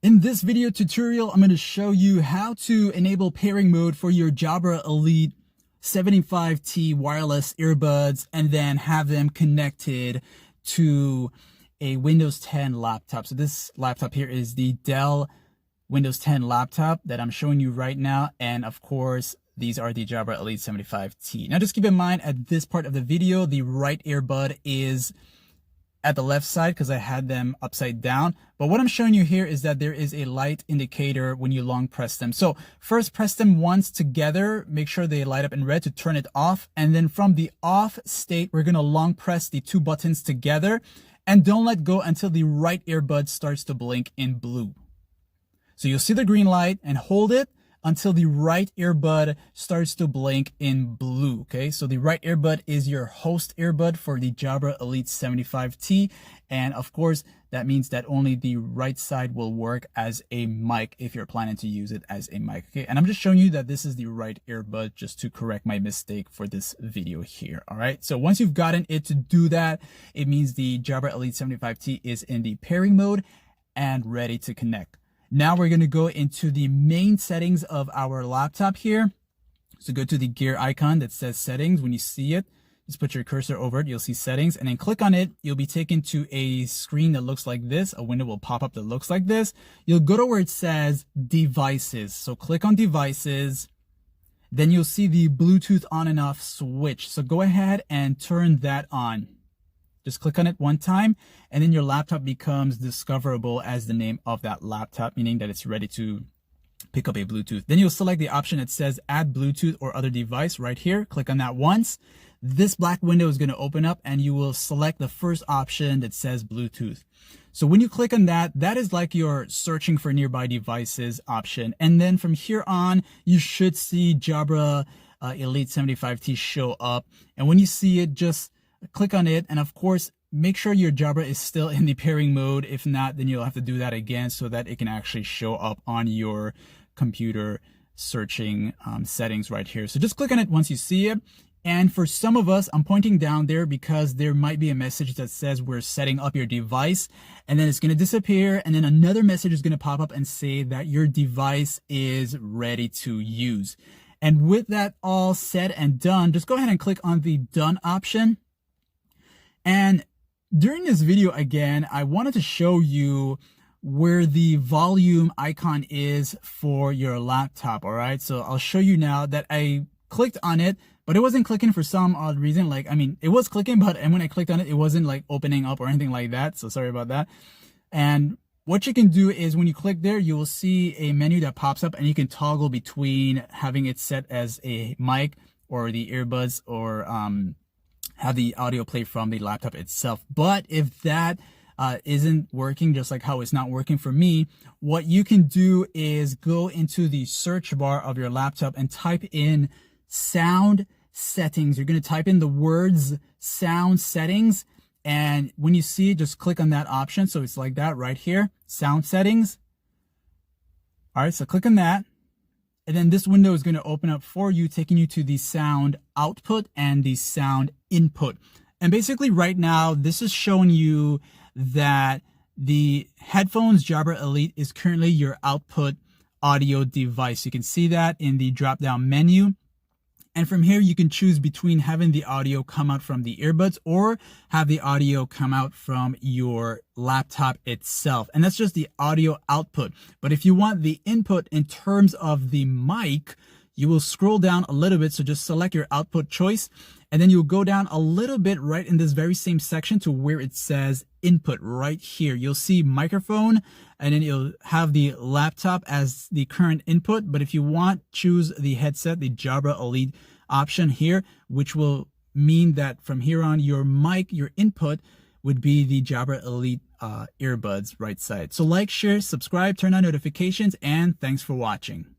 In this video tutorial, I'm going to show you how to enable pairing mode for your Jabra Elite 75T wireless earbuds and then have them connected to a Windows 10 laptop. So this laptop here is the Dell Windows 10 laptop that I'm showing you right now. And of course, these are the Jabra Elite 75T. Now just keep in mind at this part of the video, the right earbud is at the left side because I had them upside down. But what I'm showing you here is that there is a light indicator when you long press them. So first press them once together, make sure they light up in red to turn it off. And then from the off state, we're gonna long press the two buttons together and don't let go until the right earbud starts to blink in blue. So you'll see the green light and hold it until the right earbud starts to blink in blue, okay? So the right earbud is your host earbud for the Jabra Elite 75T. And of course, that means that only the right side will work as a mic if you're planning to use it as a mic, okay? And I'm just showing you that this is the right earbud just to correct my mistake for this video here, all right? So once you've gotten it to do that, it means the Jabra Elite 75T is in the pairing mode and ready to connect. Now we're going to go into the main settings of our laptop here. So go to the gear icon that says settings. When you see it, just put your cursor over it. You'll see settings and then click on it. You'll be taken to a screen that looks like this. A window will pop up that looks like this. You'll go to where it says devices. So click on devices. Then you'll see the Bluetooth on and off switch. So go ahead and turn that on. Just click on it one time and then your laptop becomes discoverable as the name of that laptop, meaning that it's ready to pick up a Bluetooth. Then you'll select the option that says add Bluetooth or other device right here. Click on that once. This black window is going to open up and you will select the first option that says Bluetooth. So when you click on that, that is like your searching for nearby devices option. And then from here on, you should see Jabra Elite 75T show up. And when you see it, just click on it, and of course make sure your Jabra is still in the pairing mode. If not, then you'll have to do that again so that it can actually show up on your computer searching settings right here. So just click on it once you see it. And for some of us, I'm pointing down there because there might be a message that says we're setting up your device, and then it's going to disappear, and then another message is going to pop up and say that your device is ready to use. And with that all said and done, just go ahead and click on the done option. And during this video, again, I wanted to show you where the volume icon is for your laptop, all right? So I'll show you now that I clicked on it, but it wasn't clicking for some odd reason. Like, I mean, it was clicking, but when I clicked on it, it wasn't like opening up or anything like that. So sorry about that. And what you can do is when you click there, you will see a menu that pops up and you can toggle between having it set as a mic or the earbuds or, have the audio play from the laptop itself. But if that isn't working, just like how it's not working for me, what you can do is go into the search bar of your laptop and type in sound settings. You're going to type in the words sound settings. And when you see it, just click on that option. So it's like that right here, sound settings. All right, so click on that. And then this window is going to open up for you, taking you to the sound output and the sound input. And basically right now, this is showing you that the headphones Jabra Elite is currently your output audio device. You can see that in the drop-down menu. And from here, you can choose between having the audio come out from the earbuds or have the audio come out from your laptop itself. And that's just the audio output. But if you want the input in terms of the mic, you will scroll down a little bit. So just select your output choice. And then you'll go down a little bit right in this very same section to where it says input right here. You'll see microphone and then you'll have the laptop as the current input. But if you want, choose the headset, the Jabra Elite option here, which will mean that from here on your mic, your input would be the Jabra Elite earbuds right side. So like, share, subscribe, turn on notifications, and thanks for watching.